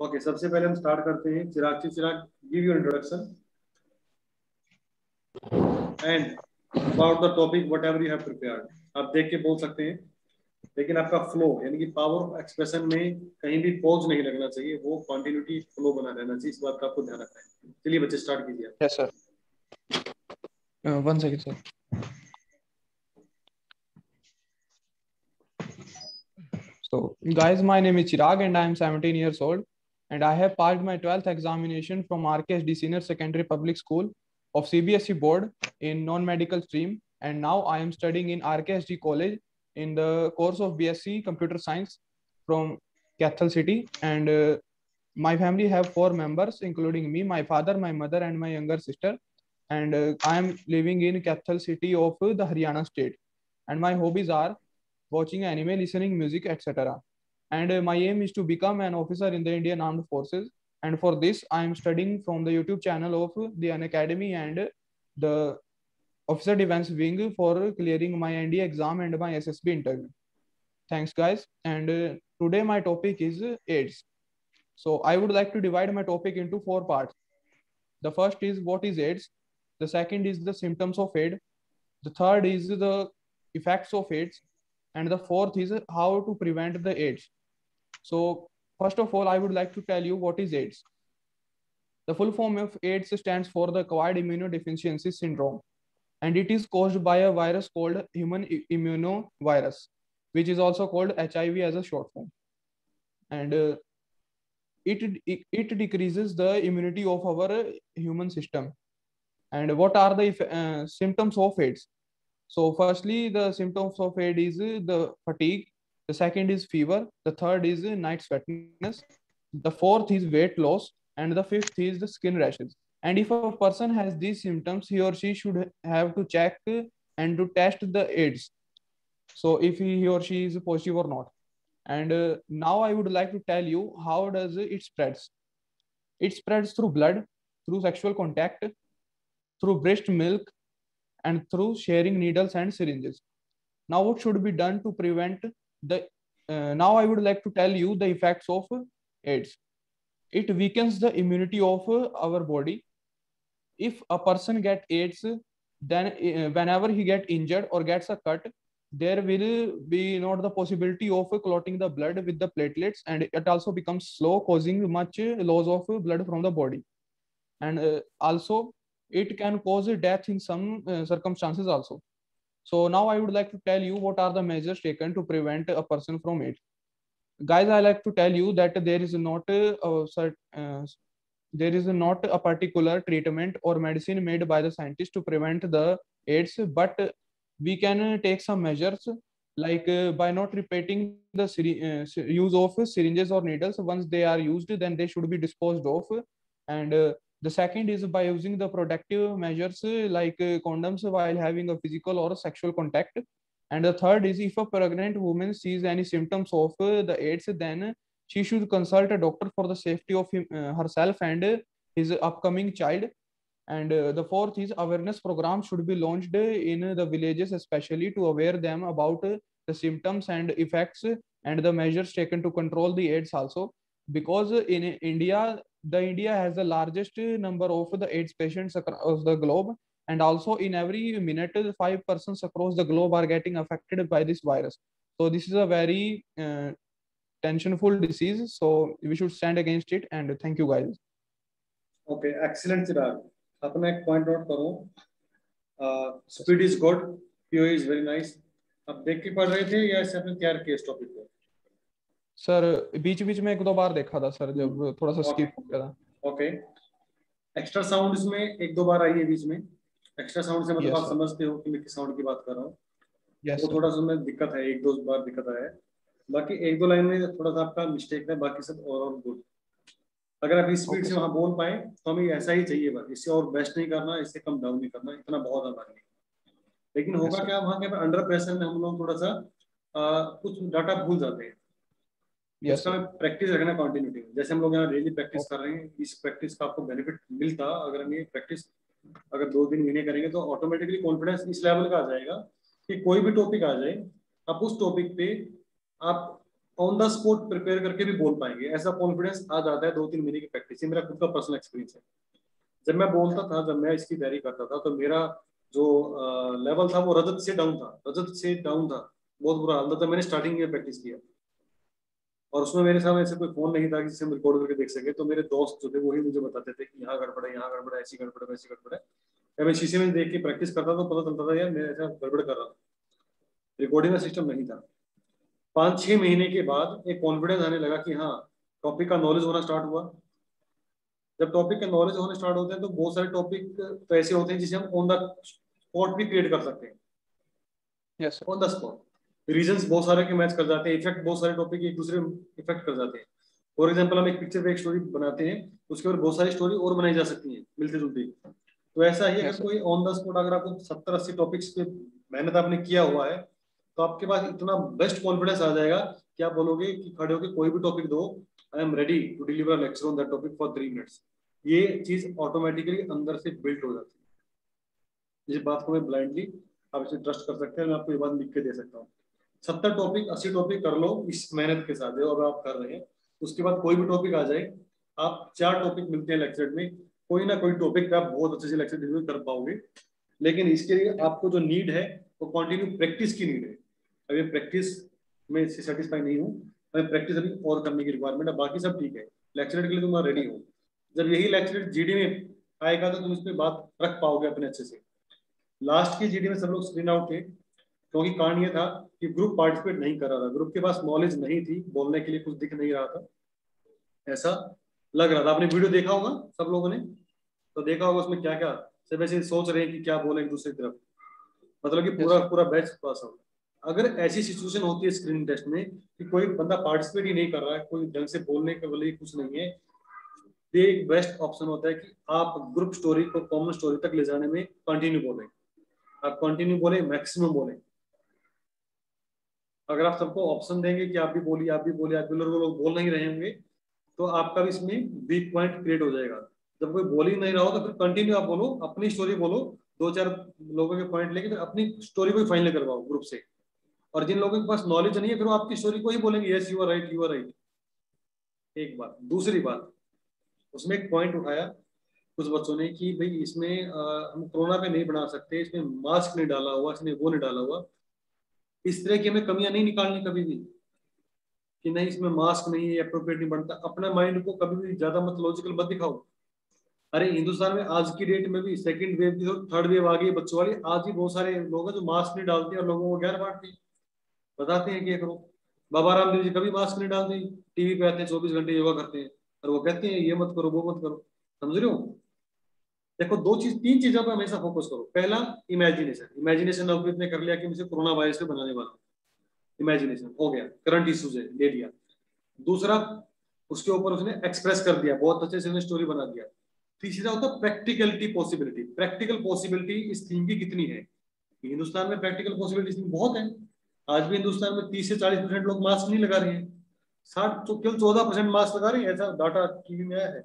Okay, सबसे पहले हम स्टार्ट करते हैं चिराग से। Chirag, give your introduction and about the topic whatever you have prepared. आप देख के बोल सकते हैं, लेकिन आपका फ्लो यानी कि पावर ऑफ एक्सप्रेशन में कहीं भी पॉज नहीं लगना चाहिए, वो कंटिन्यूटी फ्लो बना रहना चाहिए। इस बात का आपको ध्यान रखना है। चलिए बच्चे, स्टार्ट कीजिए। Yes, sir. 1 second, sir. So, guys, my name is Chirag and I am 17 years old. And I have passed my 12th examination from RKSD Senior Secondary Public School of CBSE board in non-medical stream. And now I am studying in RKSD College in the course of BSc Computer Science from Cathal City. And my family have 4 members, including me, my father, my mother, and my younger sister. And I am living in Cathal City of the Haryana state. And my hobbies are watching anime, listening music, etc. And my aim is to become an officer in the Indian Armed Forces. And for this, I am studying from the YouTube channel of the Unacademy and the Officer Defense Wing for clearing my NDA exam and my SSB interview. Thanks, guys. And today my topic is AIDS. So I would like to divide my topic into 4 parts. The first is what is AIDS. The second is the symptoms of AIDS. The third is the effects of AIDS. And the fourth is how to prevent the AIDS. So first of all, I would like to tell you what is AIDS. The full form of AIDS stands for the acquired immunodeficiency syndrome, and it is caused by a virus called human immunovirus, which is also called HIV as a short form. And it decreases the immunity of our human system. And what are the symptoms of AIDS? So firstly, the symptoms of AIDS is the fatigue. The second is fever. The third is night sweatiness. The fourth is weight loss. And the fifth is the skin rashes. And if a person has these symptoms, he or she should have to check and to test the AIDS. So if he or she is positive or not. And now I would like to tell you how does it spreads. It spreads through blood, through sexual contact, through breast milk, and through sharing needles and syringes. Now, what should be done to prevent the? Now, I would like to tell you the effects of AIDS. It weakens the immunity of our body. If a person gets AIDS, then whenever he get injured or gets a cut, there will be not the possibility of clotting the blood with the platelets, and it also becomes slow, causing much loss of blood from the body. And also, it can cause death in some circumstances also. So now I would like to tell you what are the measures taken to prevent a person from it. Guys, I like to tell you that there is not a particular treatment or medicine made by the scientists to prevent the AIDS, but we can take some measures like by not repeating the use of syringes or needles. Once they are used, then they should be disposed of. And the second is by using the protective measures like condoms while having a physical or sexual contact. And the third is if a pregnant woman sees any symptoms of the AIDS, then she should consult a doctor for the safety of herself and his upcoming child. And the fourth is awareness programs should be launched in the villages, especially to aware them about the symptoms and effects and the measures taken to control the AIDS also. Because in India, the India has the largest number of the AIDS patients across the globe, and also in every minute 5 persons across the globe are getting affected by this virus. So this is a very tensionful disease, so we should stand against it. And thank you, guys. Okay, excellent Chirag. अपना एक point note करो। Speed is good, PO is very nice. अब देख के पढ़ रहे थे या ऐसे आपने तैयार किया इस टॉपिक को? सर बीच बीच में 1-2 बार देखा था सर, जब थोड़ा सा स्किप हो गया था। ओके, एक्स्ट्रा साउंड इसमें 1-2 बार आई है बीच में। एक्स्ट्रा साउंड से मतलब आप समझते हो कि मैं किस साउंड की बात कर रहा हूँ। वो थोड़ा सा में दिक्कत है, 1-2 बार दिक्कत आया है। बाकी 1-2 लाइन में थोड़ा सा आपका मिस्टेक है, बाकी सब ओवरऑल गुड। अगर आप स्पीड से वहां बोल पाए तो हमें ऐसा ही चाहिए, बस इससे और बेस्ट नहीं करना, इससे कम डाउन नहीं करना, इतना बहुत हमारे लिए। लेकिन होगा क्या, वहां के अंडर प्रेशर में हम लोग थोड़ा सा कुछ डाटा भूल जाते हैं। उसका प्रैक्टिस रखना कंटिन्यूटी। जैसे हम लोग यहाँ डेली प्रैक्टिस कर रहे हैं, इस प्रैक्टिस का आपको बेनिफिट मिलता अगर हम ये प्रैक्टिस अगर 2 दिन महीने करेंगे तो ऑटोमेटिकली कॉन्फिडेंस इस लेवल का आ जाएगा कि कोई भी टॉपिक आ जाए, आप उस टॉपिक पे आप ऑन द स्पॉट प्रिपेयर करके भी बोल पाएंगे, ऐसा कॉन्फिडेंस आ जाता है 2-3 महीने की प्रैक्टिस। ये मेरा खुद का पर्सनल एक्सपीरियंस है। जब मैं बोलता था, जब मैं इसकी तैयारी करता था, तो मेरा जो लेवल था वो रजत से डाउन था, रजत से डाउन था, बहुत बुरा हाल था। मैंने स्टार्टिंग में प्रैक्टिस किया और उसमें मेरे सामने ऐसे कोई फोन नहीं था जिससे हम रिकॉर्ड करके देख सके, तो मेरे दोस्त जो थे वही मुझे बताते थे कि यहाँ गड़बड़ है, यहाँ गड़बड़ है, ऐसी गड़बड़ है, वैसी गड़बड़ है। जब मैं शीशे में देख के प्रैक्टिस करता तो पता चलता था यार मैं ऐसा गड़बड़ कर रहा था, रिकॉर्डिंग का सिस्टम नहीं था। 5-6 महीने के बाद एक कॉन्फिडेंस आने लगा कि हाँ टॉपिक का नॉलेज होना स्टार्ट हुआ। जब टॉपिक का नॉलेज होने स्टार्ट होते हैं तो बहुत सारे टॉपिक तो ऐसे होते हैं जिसे हम ऑन द स्पॉट भी क्रिएट कर सकते हैं, yes on the spot reasons बहुत सारे के मैच कर जाते हैं, इफेक्ट बहुत सारे टॉपिक एक दूसरे इफेक्ट कर जाते हैं। फॉर एग्जांपल हम एक पिक्चर पे एक स्टोरी बनाते हैं, उसके ऊपर बहुत सारी स्टोरी और बनाई जा सकती हैं मिलती जुलती। तो ऐसा ही अगर कोई ऑन द स्पॉट अगर आपको 70-80 टॉपिक्स पे मेहनत आपने किया हुआ है तो आपके पास इतना बेस्ट कॉन्फिडेंस आ जाएगा कि आप बोलोगे कि खड़े होकर कोई भी टॉपिक दो, I am ready to deliver lecture on that topic for 3 minutes. ये चीज ऑटोमेटिकली अंदर से बिल्ट हो जाती है। इस बात को मैं ब्लाइंडली आप इसे ट्रस्ट कर सकते हैं, मैं आपको ये बात लिख के दे सकता हूँ। 70 टॉपिक 80 टॉपिक कर लो इस मेहनत के साथ जो अब आप कर रहे हैं। उसके बाद कोई भी टॉपिक आ जाए, आप 4 टॉपिक मिलते हैं लेक्चर में, कोई ना कोई टॉपिक पे आप बहुत अच्छे से लेक्चर डिलीवर कर पाओगे। लेकिन इसके लिए आपको जो नीड है वो कंटिन्यू प्रैक्टिस की नीड है। अभी प्रैक्टिस में इससे सेटिस्फाई नहीं हूँ, हमें प्रैक्टिस अभी और करने की रिक्वायरमेंट है। बाकी सब ठीक है, लेक्चरेट के लिए तुम रेडी हो। जब यही लेक्चरेट जीडी में आएगा तो तुम इस पर बात रख पाओगे अपने अच्छे से। लास्ट की जीडी में सब लोग स्क्रीन आउट थे क्योंकि कारण ये था कि ग्रुप पार्टिसिपेट नहीं कर रहा था, ग्रुप के पास नॉलेज नहीं थी, बोलने के लिए कुछ दिख नहीं रहा था, ऐसा लग रहा था। आपने वीडियो देखा होगा सब लोगों ने, तो देखा होगा उसमें क्या क्या सब ऐसे सोच रहे हैं कि क्या बोले एक दूसरे की तरफ, मतलब कि पूरा पूरा बैच पास आउट। अगर ऐसी सिचुएशन होती है स्क्रीनिंग टेस्ट में कि कोई बंदा पार्टिसिपेट ही नहीं कर रहा है, कोई ढंग से बोलने के लिए कुछ नहीं है, तो एक बेस्ट ऑप्शन होता है कि आप ग्रुप स्टोरी को कॉमन स्टोरी तक ले जाने में कंटिन्यू बोलें। आप कंटिन्यू बोले, मैक्सिमम बोले। अगर आप सबको ऑप्शन देंगे कि आप भी बोलिए, आप भी बोलिए, आप भी, लोग बोल नहीं रहे होंगे, तो आपका भी इसमें वीक पॉइंट क्रिएट हो जाएगा। जब कोई बोल ही नहीं रहा हो तो फिर कंटिन्यू आप बोलो, अपनी स्टोरी बोलो, 2-4 लोगों के पॉइंट लेके फिर अपनी स्टोरी को फाइनल करवाओ ग्रुप से। और जिन लोगों के पास नॉलेज नहीं है फिर वो आपकी स्टोरी को ही बोलेंगे yes you are right, you are right. एक बात। दूसरी बात, उसमें एक पॉइंट उठाया कुछ बच्चों ने कि भाई इसमें हम कोरोना पे नहीं बना सकते, इसमें मास्क नहीं डाला हुआ, इसमें वो नहीं डाला हुआ। इस तरह की हमें कमियां नहीं निकालनी कभी भी कि नहीं इसमें मास्क नहीं है, अप्रोप्रिएट नहीं बनता। अपना माइंड को कभी भी ज्यादा मत लॉजिकल मत दिखाओ। अरे हिंदुस्तान में आज की डेट में भी सेकंड वेव की, थर्ड वेव आ गई बच्चों वाली, आज भी बहुत सारे लोग हैं जो मास्क नहीं डालते और लोगों को ज्ञान बांटते हैं, बताते हैं कि करो। बाबा रामदेव जी कभी मास्क नहीं डालते, टीवी पे आते हैं 24 घंटे योगा करते हैं और वो कहते हैं ये मत करो वो मत करो। समझ रहे हो? देखो 3 चीजों पर हमेशा फोकस करो। पहला, इमेजिनेशन। इमेजिनेशन नवप्रीत ने कर लिया कि मुझे कोरोना वायरस पे बनाने वाला, इमेजिनेशन हो गया, करंट इश्यूज है ले लिया। दूसरा, उसके ऊपर उसने एक्सप्रेस कर दिया, बहुत अच्छे से उसने स्टोरी बना दिया। तीसरा होता है प्रैक्टिकलिटी, पॉसिबिलिटी। प्रैक्टिकल पॉसिबिलिटी इस थीम की कितनी है? हिंदुस्तान में प्रैक्टिकल पॉसिबिलिटी बहुत है। आज भी हिंदुस्तान में 30 से 40% लोग मास्क नहीं लगा रहे हैं, 60 केवल 14% मास्क लगा रहे हैं, ऐसा डाटा टीवी में आया है।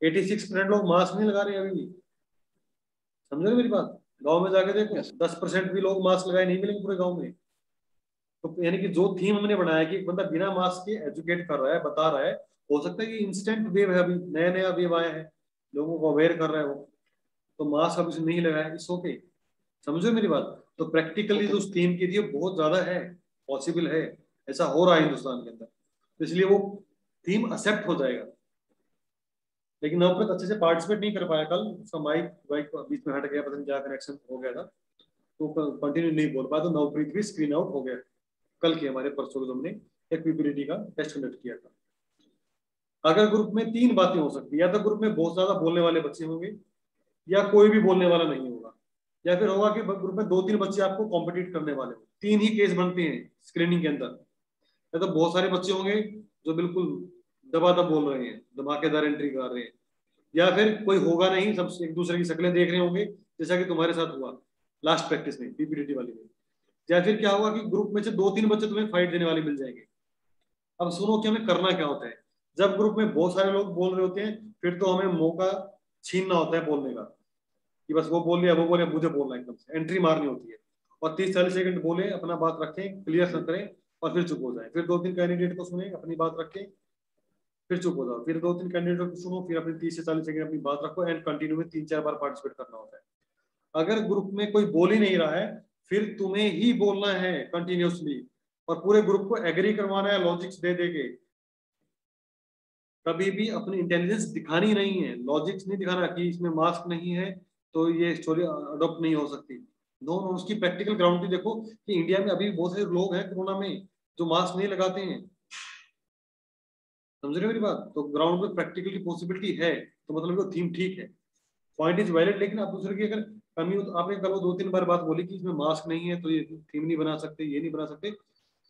86% लोग मास्क नहीं लगा रहे हैं अभी भी। समझ रहे मेरी बात? गांव में जाके देखो, 10% भी लोग मास्क लगाए नहीं मिलेंगे पूरे गांव में। तो यानी कि जो थीम हमने बनाया कि एक बंदा बिना मास्क के एजुकेट कर रहा है, बता रहा है, हो सकता है कि इंस्टेंट वेव है, अभी नया नया वेव आया है, लोगों को अवेयर कर रहा है वो, तो मास्क अभी से नहीं लगाया, इट्स ओके। समझो मेरी बात? तो प्रैक्टिकली जो थीम की थी बहुत ज्यादा है, पॉसिबल है, ऐसा हो रहा है हिंदुस्तान के अंदर, तो इसलिए वो थीम एक्सेप्ट हो जाएगा। लेकिन नवप्रीत अच्छे से पार्टिसिपेट नहीं कर पाया कल, उसका माइक वाइक बीच में हट गया, पता नहीं क्या कनेक्शन हो गया था, तो कंटिन्यू नहीं बोल पाया, तो नवप्रीत भी स्क्रीन आउट हो गया। कल के हमारे परसों हमने एक पीपीटी का टेस्ट कंडक्ट किया था। अगर ग्रुप में 3 बातें हो सकती है, या तो ग्रुप में बहुत ज्यादा बोलने वाले बच्चे होंगे, या कोई भी बोलने वाला नहीं होगा, या फिर होगा कि ग्रुप में 2-3 बच्चे आपको कॉम्पिटिट करने वाले हो। 3 ही केस बनते हैं स्क्रीनिंग के अंदर। या तो बहुत सारे बच्चे होंगे जो बिल्कुल दबादब बोल रहे हैं, धमाकेदार एंट्री कर रहे हैं, या फिर कोई होगा नहीं, सब एक दूसरे की शक्लें देख रहे होंगे, जैसा कि तुम्हारे साथ हुआ लास्ट प्रैक्टिस में पीपीटी वाली में। या फिर क्या होगा कि ग्रुप में से 2-3 बच्चे तुम्हें फाइट देने वाले मिल जाएंगे। अब सुनो कि हमें करना क्या होता है। जब ग्रुप में बहुत सारे लोग बोल रहे होते हैं फिर तो हमें मौका छीनना होता है बोलने का, कि बस वो बोल लिया वो बोले, मुझे बोलना, एकदम से एंट्री मारनी होती है। और 30-40 सेकंड बोले, अपना बात रखें, क्लियर करें, और फिर चुप हो जाए, फिर 2-3 कैंडिडेट को सुने, अपनी बात रखें, फिर चुप हो जाओ, फिर 2-3 कैंडिडेट को सुनो, फिर अपनी 30 से 40 सेकंड अपनी बात रखो, एंड कंटिन्यू में 3-4 बार पार्टिसिपेट करना होता है। अगर ग्रुप में कोई बोल ही नहीं रहा है, फिर तुम्हें ही बोलना है कंटिन्यूसली, और पूरे ग्रुप को एग्री करवाना है लॉजिक्स दे दे के। कभी भी अपनी इंटेलिजेंस दिखानी नहीं है, लॉजिक्स नहीं दिखाना कि इसमें मास्क नहीं है तो ये स्टोरी अडॉप्ट नहीं हो सकती। नो नो, उसकी प्रैक्टिकल ग्राउंड भी देखो कि इंडिया में अभी बहुत सारे लोग हैं कोरोना में जो मास्क नहीं लगाते हैं, समझ रहे हो मेरी बात? तो ग्राउंड में प्रैक्टिकली पॉसिबिलिटी है, तो मतलब वो थीम ठीक है, पॉइंट इज वैलिड। लेकिन आप दूसरे की अगर कमी हो, तो आपने कल 2-3 बार बात बोली कि इसमें मास्क नहीं है तो ये थीम नहीं बना सकते, ये नहीं बना सकते,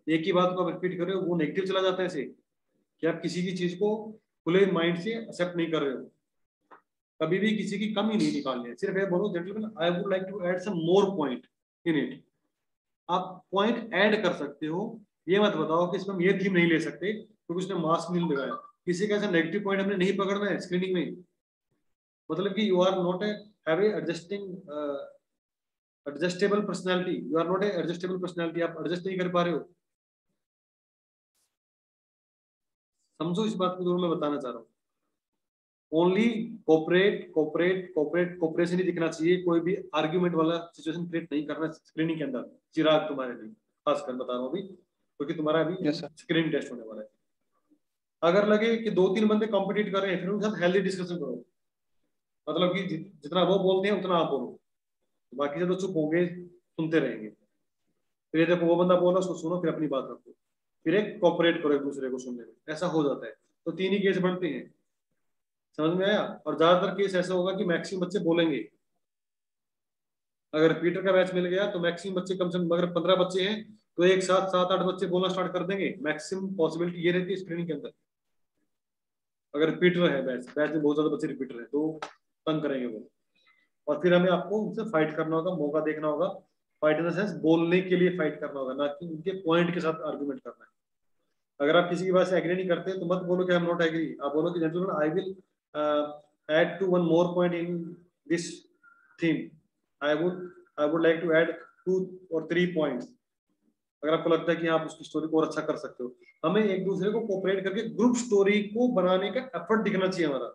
एक ही बात को आप रिपीट कर रहे हो, वो नेगेटिव चला जाता है ऐसे कि आप किसी की चीज को खुले माइंड से एक्सेप्ट नहीं कर रहे हो। कभी भी किसी की कमी नहीं निकालनी है, सिर्फ ये बोलो gentleman I would like to add some more point in it. आप पॉइंट ऐड कर सकते हो, ये मत बताओ कि इसमें हम ये थीम नहीं ले सकते क्योंकि उसने मास्क नहीं लगाया। किसी का ऐसा नेगेटिव पॉइंट हमने नहीं पकड़ना है स्क्रीनिंग में, मतलब कि you are not have a adjustable personality, you are not a adjustable personality, आप एडजस्ट नहीं कर पा रहे हो। समझो इस बात को जो मैं बताना चाह रहा हूँ। Only cooperate cooperate cooperate, cooperation ही दिखना चाहिए, कोई भी आर्ग्यूमेंट वाला सिचुएशन क्रिएट नहीं करना स्क्रीनिंग के अंदर। चिराग तुम्हारे लिए खासकर बता रहा हूँ अभी, क्योंकि तुम्हारा अभी स्क्रीनिंग टेस्ट होने वाला है। अगर लगे कि 2-3 बंदे कॉम्पिटिट कर रहे हैं, फिर उनके साथ हेल्दी डिस्कशन करो, मतलब कि जितना वो बोलते हैं उतना आप बोलो, बाकी से तो चुप होंगे, सुनते रहेंगे। फिर देखो वो बंदा बोला, उसको सुनो, फिर अपनी बात रखो, फिर एक कोऑपरेट करो एक दूसरे को सुनने में, ऐसा हो जाता है। तो 3 ही केस बनते हैं, समझ में आया? और ज्यादातर केस ऐसा होगा कि मैक्सिमम बच्चे बोलेंगे। अगर रिपीटर का बैच मिल गया तो मैक्सिमम बच्चे, कम से कम अगर 15 बच्चे हैं तो एक साथ 7-8 बच्चे बोलना स्टार्ट कर देंगे, मैक्सिमम पॉसिबिलिटी ये रहती है स्क्रीनिंग के अंदर। अगर रिपीटर है बैच में बहुत ज्यादा बच्चे रिपीटर है तो तंग करेंगे वो, और फिर हमें आपको उनसे फाइट करना होगा, मौका देखना होगा, फाइट इन द सेंस बोलने के लिए फाइट करना होगा, ना कि उनके पॉइंट के साथ आर्गुमेंट करना है। अगर आप किसी की बात से एग्री नहीं करते तो मत बोलो कि आई एम नॉट एग्री, आप बोलो कि gentleman I will add to one more point in this theme, I would like to add 2 or 3 points. अगर आपको लगता है कि आप उसकी स्टोरी को और अच्छा कर सकते हो, हमें एक दूसरे को कोऑपरेट करके ग्रुप स्टोरी को बनाने का एफर्ट दिखना चाहिए हमारा।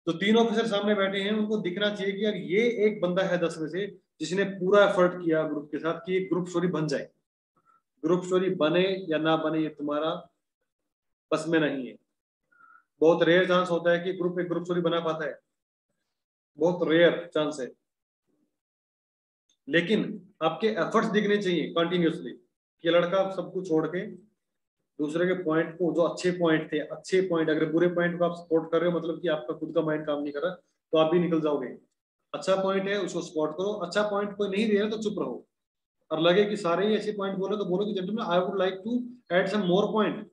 तो 3 ऑफिसर सामने बैठे हैं, उनको दिखना चाहिए कि यार ये एक बंदा है 10 में से जिसने पूरा एफर्ट किया ग्रुप के साथ कि ग्रुप स्टोरी बन जाए। ग्रुप स्टोरी बने या ना बने ये तुम्हारा बस में नहीं है। बहुत रेयर चांस होता है कि ग्रुप एक ग्रुप स्टोरी बना पाता है, बहुत रेयर चांस है, लेकिन आपके एफर्ट्स दिखने चाहिए कंटिन्यूसली कि लड़का सब कुछ छोड़ के दूसरे के पॉइंट को, जो अच्छे पॉइंट थे, अच्छे पॉइंट, अगर बुरे पॉइंट को आप सपोर्ट कर रहे हो मतलब कि आपका खुद का माइंड काम नहीं कर रहा, तो आप भी निकल जाओगे। अच्छा पॉइंट है उसको सपोर्ट करो, अच्छा पॉइंट कोई नहीं दे रहा तो चुप रहो, और लगे कि सारे ही ऐसे पॉइंट बोले तो बोलो कि gentleman I would like to add some more point.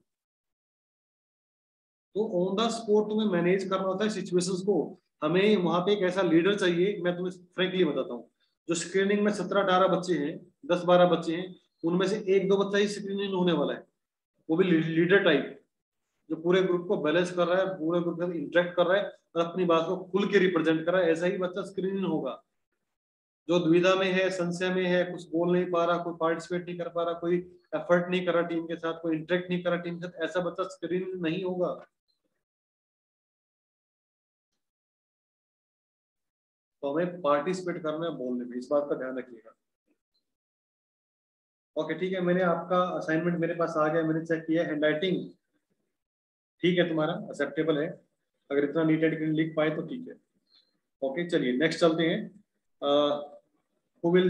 तो ऑन द स्पॉट तुम्हें मैनेज करना होता है सिचुएशंस को। हमें वहां पे एक ऐसा लीडर चाहिए, मैं तुम्हें फ्रेंकली बताता हूँ, जो स्क्रीनिंग में 17-18 बच्चे हैं, 10-12 बच्चे हैं, उनमें से 1-2 बच्चा ही स्क्रीनिंग होने वाला है, वो भी लीडर टाइप, जो पूरे ग्रुप को बैलेंस कर रहा है, पूरे ग्रुप के साथ इंटरेक्ट कर रहा है और अपनी बात को खुल के रिप्रेजेंट कर रहा है। ऐसा ही बच्चा स्क्रीनिंग होगा। जो दुविधा में है, संशय में है, कुछ बोल नहीं पा रहा, कोई पार्टिसिपेट नहीं कर पा रहा, कोई एफर्ट नहीं कर रहा टीम के साथ, कोई इंटरेक्ट नहीं कर रहा टीम के साथ, ऐसा बच्चा स्क्रीनिंग नहीं होगा। तो हमें पार्टिसिपेट करना है बोलने में, इस बात का ध्यान रखिएगा। ओके ठीक है, मैंने आपका असाइनमेंट मेरे पास आ गया, मैंने चेक किया, हैंडराइटिंग ठीक है तुम्हारा, एक्सेप्टेबल है, अगर इतना नीट एंड क्लीन लिख पाए तो ठीक है। ओके चलिए नेक्स्ट चलते हैं। Who will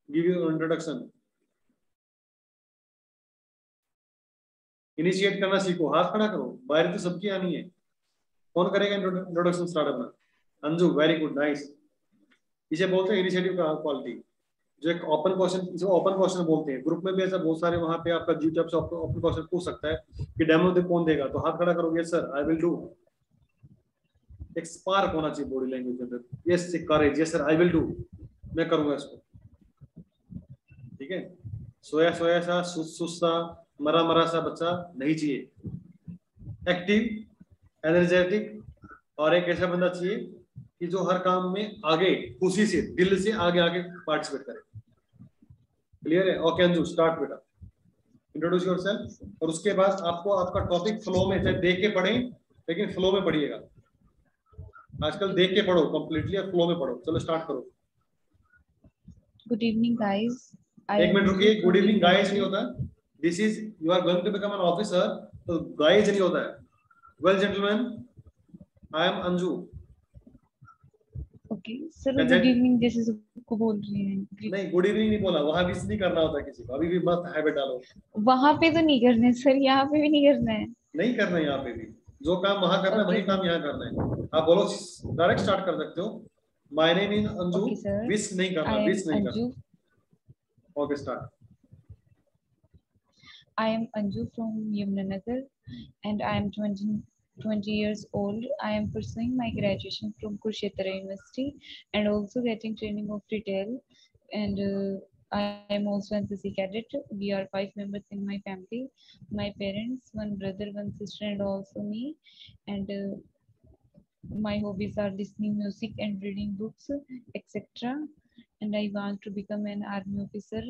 give you introduction? Initiate करना सीखो, हाथ खड़ा करो, बाहर तो सबकी आनी है। कौन करेगा इंट्रोडक्शन स्टार्ट अपना? Anju, very good, nice. इसे बोलते हैं इनिशिएटिव का क्वालिटी, जो एक ओपन क्वेश्चन, इसे ओपन क्वेश्चन बोलते हैं। ग्रुप में भी ऐसा बहुत सारे वहां पे आपका जी टैब से ओपन क्वेश्चन पूछ सकता है कि डेमो दे कौन देगा, तो हाथ खड़ा करोगे सर आई विल डू। एक स्पार्क होना चाहिए बॉडी लैंग्वेज के अंदर, yes courage, yes sir I will do, मैं करूंगा इसको, ठीक है। सोया सोया सा, सुस्ता, मरा मरा सा बच्चा नहीं चाहिए। एक्टिव, एनर्जेटिक, और एक ऐसा बंदा चाहिए कि जो हर काम में आगे खुशी से, दिल से आगे आगे पार्टिसिपेट करे। क्लियर है? ओके अंजू स्टार्ट बेटा। इंट्रोड्यूस योरसेल्फ, और उसके बाद आपको आपका टॉपिक फ्लो में, चाहे देख के पढ़ें लेकिन फ्लो में पढ़िएगा। आजकल देख के पढ़ो कंप्लीटली और फ्लो में पढ़ो। चलो स्टार्ट करो। Good evening guys. एक मिनट रुकिए, गुड इवनिंग गाइस नहीं होता, this is you are going to become an officer, तो गाइस नहीं होता है। Well gentleman, I am Anju. Okay sir, good evening जैसे सबको बोल रहे हैं। नहीं, गुड इवनिंग नहीं बोला, वहां विश नहीं करना होता किसी को। अभी भी मत हैबिट डालो। वहां पे तो नहीं करना है सर, यहाँ पे भी नहीं करना है। नहीं करना है, यहाँ पे भी जो काम वहां करना है वही काम यहाँ करना है। आप बोलो, डायरेक्ट स्टार्ट कर सकते हो। My name is Anju, wish नहीं करना, विश नहीं करना। Okay start. I am Anju from Yamunanagar and I am 20 years old. I am pursuing my graduation from Kurukshetra University and also getting training of retail, and I am also NCC cadet. We are 5 members in my family. My parents, one brother, one sister, and also me. And my hobbies are listening music and reading books, etc. And I want to become an army officer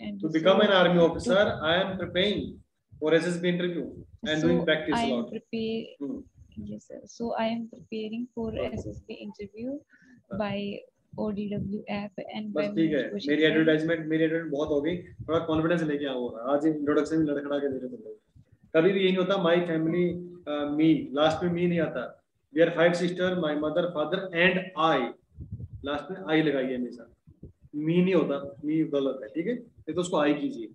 and to become an army officer. I am preparing for SSB interview and doing practice a lot. Yes sir, so I am preparing for SSB interview by ODW app and बस ठीक है, मेरी advertisement बहुत हो गई। थोड़ा confidence लेके आओ। आज इंट्रोडक्शन में लड़खड़ा के दे रहे थे। कभी भी यही नहीं होता माय फैमिली मी, लास्ट में मी नहीं आता। We are 5 sister, my mother, father and I, last में आई लगाइए हमेशा। मी नहीं होता, मी गलत है, ठीक है, ये तो उसको आई कीजिए।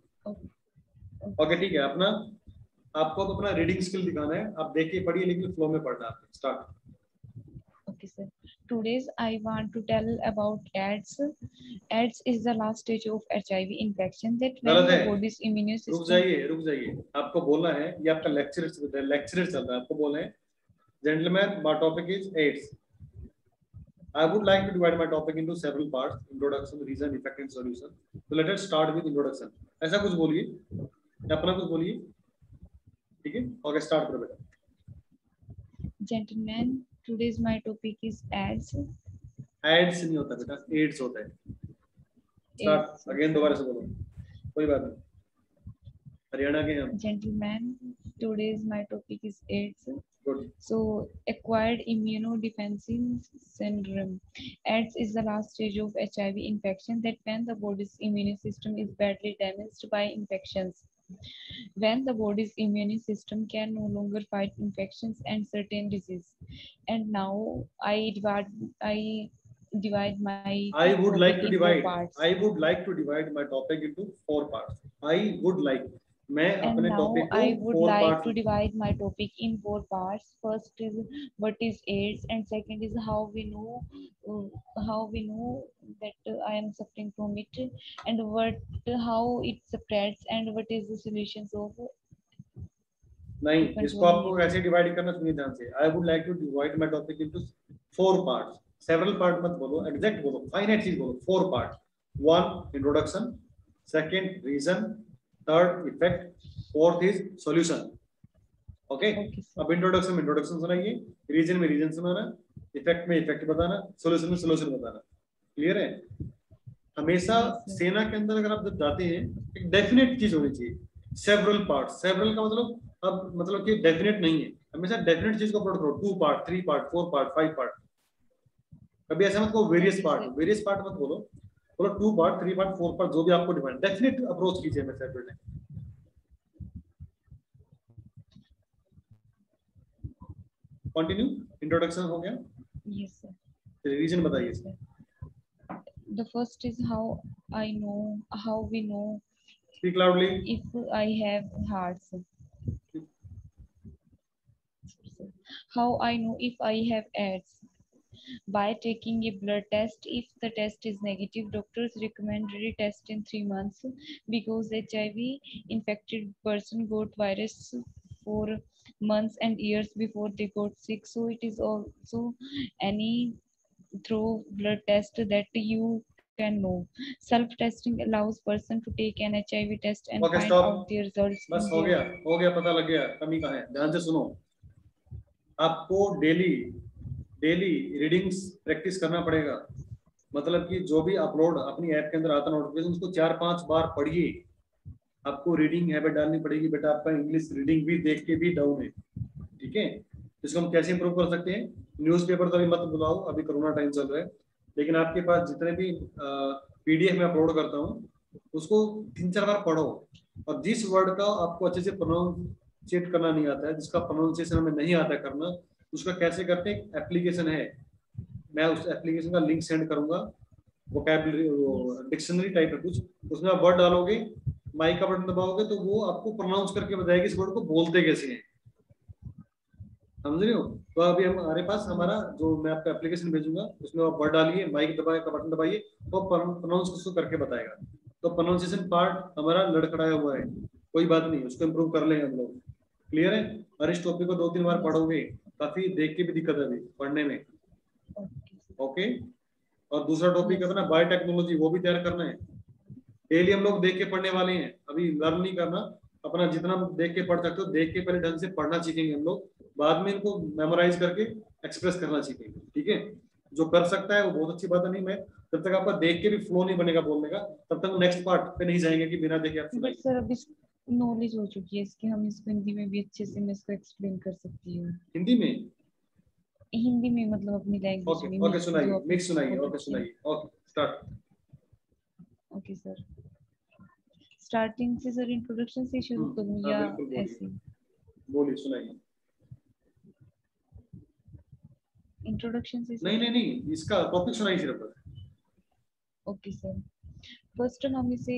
ओके ठीक है। अपना आपको तो अपना रीडिंग स्किल दिखाना है, आप देख के पढ़िए लेकिन फ्लो में पढ़ना है। Start. Okay sir, today's I want to tell about AIDS. AIDS is the last stage of HIV infection that when the body's immune system। रुक जाइए, आपको बोलना है, ये आपका लेक्चर चल रहा है, आपको बोलना है gentleman, my topic is AIDS. I would like to divide my topic into several parts: introduction, reason, effect, and solution. So let us start with introduction. ऐसा कुछ बोलिए, अपना कुछ बोलिए, ठीक है? ओके स्टार्ट करो बेटा। Gentlemen, today's my topic is AIDS. AIDS नहीं होता बेटा, AIDS होता है। स्टार्ट अगेन, दोबारा से बोलो, कोई बात नहीं, हरियाणा के हम। Gentlemen, today's my topic is AIDS. Good. So acquired immunodefensive syndrome. AIDS is the last stage of HIV infection that when the body's immune system is badly damaged by infections. When the body's immune system can no longer fight infections and certain disease. And now I would like to divide my topic into 4 parts. मैं अपने topic को I would like to divide my topic in 4 parts. First is what is AIDS, and second is how we know that I am suffering from it, and how it spreads, and what is the solutions of। नहीं, इसको आपको ऐसे divide करना, सुनिए ध्यान से। I would like to divide my topic into 4 parts. Several part मत बोलो, exact बोलो, finite चीज बोलो। 4 parts. 1 introduction, second reason, third effect, fourth is solution. Okay, अब इंट्रोडक्शन सुनाइए, रीजन में रीजन सुनाना, इफेक्ट में इफेक्ट बताना, सॉल्यूशन में सॉल्यूशन बताना। क्लियर है? हमेशा सेना के अंदर अगर आप जब जाते हैं, एक डेफिनेट चीज होनी चाहिए। सेवरल पार्ट, सेवरल का मतलब कि डेफिनेट नहीं है। हमेशा डेफिनेट चीज को अपलोड करो। 2 पार्ट, 3 पार्ट, 4 पार्ट, 5 पार्ट। कभी ऐसा मत कहो वेरियस पार्ट मत बोलो। 2 पार्ट, 3 पार्ट, 4 पार्ट, जो भी आपको डिमांड, डेफिनेट अप्रोच कीजिए मैं सेपरेट है। कंटिन्यू, इंट्रोडक्शन हो गया? Yes sir. रीजन बताइए। The first is how we know। Speak loudly. If I have hearts। How I know if I have AIDS? By taking a blood test. If the test is negative, doctors recommend retest in 3 months because HIV infected person got virus for months and years before they got sick. So it is also any through blood test that you can know. Self-testing allows person to take an HIV test and find out the results। बस हो गया, पता लग गया कमी कहाँ है। ध्यान से सुनो, आपको डेली रीडिंग्स प्रैक्टिस करना पड़ेगा। मतलब कि जो भी अपलोड अपनी ऐप के अंदर आता नोटिफिकेशन उसको 4-5 बार पढ़िए। आपको रीडिंग हैबिट डालनी पड़ेगी बेटा, आपका इंग्लिश रीडिंग भी देख के भी डाउन है, ठीक है। इसको हम कैसे इंप्रूव कर सकते हैं? न्यूज़पेपर तो अभी मत बुलाओ, अभी कोरोना टाइम चल रहा है, लेकिन आपके पास जितने भी PDF में अपलोड करता हूँ उसको 3-4 बार पढ़ो, और जिस वर्ड का आपको अच्छे से प्रोनाउंसिएट करना नहीं आता है, जिसका प्रोनाउंसिएशन हमें नहीं आता है करना, उसका कैसे करते हैं, एप्लीकेशन है, मैं उस एप्लीकेशन का लिंक सेंड करूंगा, वोकैबुलरी डिक्शनरी टाइप है कुछ, उसमें आप वर्ड डालोगे, माइक का बटन दबाओगे तो वो आपको प्रोनाउंस करके बताएगी इस वर्ड को बोलते कैसे हैं, समझ रहे हो। तो अभी हमारे पास हमारा जो मैं आपको एप्लीकेशन भेजूंगा उसमें आप वर्ड डालिए, माइक दबाए का बटन दबाइए, वो प्रोनाउंस उसको करके बताएगा। तो प्रोनाउंसिएशन पार्ट हमारा लड़खड़ाया हुआ है, कोई बात नहीं, उसको इम्प्रूव कर लेंगे हम लोग, क्लियर है। और इस टॉपिक को 2-3 बार पढ़ोगे, काफी देख के भी दिक्कत है अभी पढ़ने में, ओके। और दूसरा टॉपिक अपना बायोटेक्नोलॉजी, वो भी तैयार करना है। डेली हम लोग देख के पढ़ने वाले हैं, अभी लर्न नहीं करना, अपना जितना देख के पढ़ सकते हो देख के पहले ढंग से पढ़ना सीखेंगे हम लोग, बाद में इनको मेमोराइज करके एक्सप्रेस करना सीखेंगे, ठीक है। जो कर सकता है वो बहुत अच्छी बात है, नहीं मैं जब तक आपका देख के भी फ्लो नहीं बनेगा बोलने का तब तक नेक्स्ट पार्ट पे नहीं जाएंगे कि बिना देखे आप सुनाइए। सर अभी नॉलेज हो चुकी है इसकी, हम इसको हिंदी में भी अच्छे से मैं इसको एक्सप्लेन कर सकती हूँ। हिंदी में? हिंदी में मतलब अपनी लैंग्वेज में। ओके सुनाइए, मिक्स सुनाइए, ओके सुनाइए, okay start. Okay sir, starting से सर इंट्रोडक्शन से शुरू करूँ या ऐसे? बोलिए सुनाइए। इंट्रोडक्शन से? नहीं, इसका टॉपिक सुनाइए सिर्फ। ओके सर, फर्स्ट हम इसे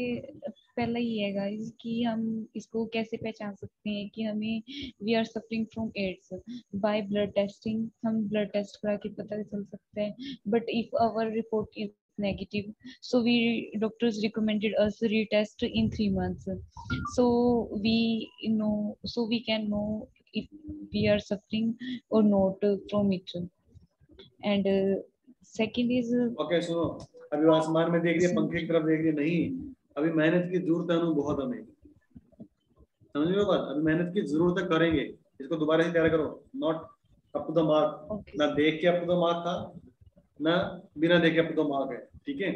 पहला ही है गाइस कि हम इसको कैसे पहचान सकते हैं कि हमें we are suffering from AIDS by blood testing. हम ब्लड टेस्ट करा के पता चल सकते हैं, but if our report is negative, so we doctors recommended us retest in 3 months, so we can know if we are suffering or not from it. And second is okay, सुनो, अभी आसमान में देख रही है, पंखे की तरफ देख रही है, नहीं अभी मेहनत की जरूरत है बहुत हमें, समझ रहे हो बात, अभी मेहनत की जरूरत है, करेंगे इसको, दोबारा से तैयार करो, not up to the mark, ना देख के अप टू द मार्क था ना बिना देखे अप टू द मार्क है, ठीक है,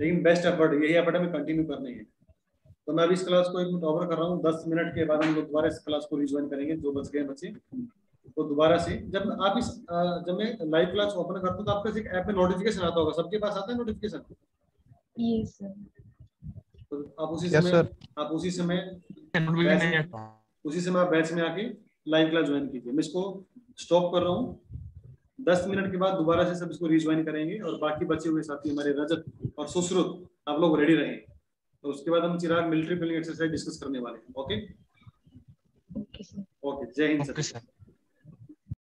लेकिन बेस्ट एफर्ट, यही एफर्ट हमें कंटिन्यू करनी है। तो मैं अभी इस क्लास को 1 मिनट ओवर कर रहा हूँ, 10 मिनट के बाद हम लोग दोबारा इस क्लास को रिज्वाइन करेंगे, जो बच गए बच्चे तो दोबारा से, जब आप इस जब मैं लाइव क्लास ओपन करता हूँ तो आपके एक ऐप में नोटिफिकेशन आता होगा, सबके पास आता है नोटिफिकेशन? Yes sir. तो आप उसी समय आप बैच में आके लाइव क्लास ज्वाइन कीजिए। मैं इसको स्टॉप कर रहा हूँ, 10 मिनट के बाद दोबारा से सब इसको रिज्वाइन करेंगे, और बाकी बचे हुए साथी हमारे रजत और सुश्रुत आप लोग रेडी रहें, तो उसके बाद हम चिराग मिलिट्री बिल्डिंग एक्सरसाइज डिस्कस करने वाले हैं। ओके, जय हिंद सर।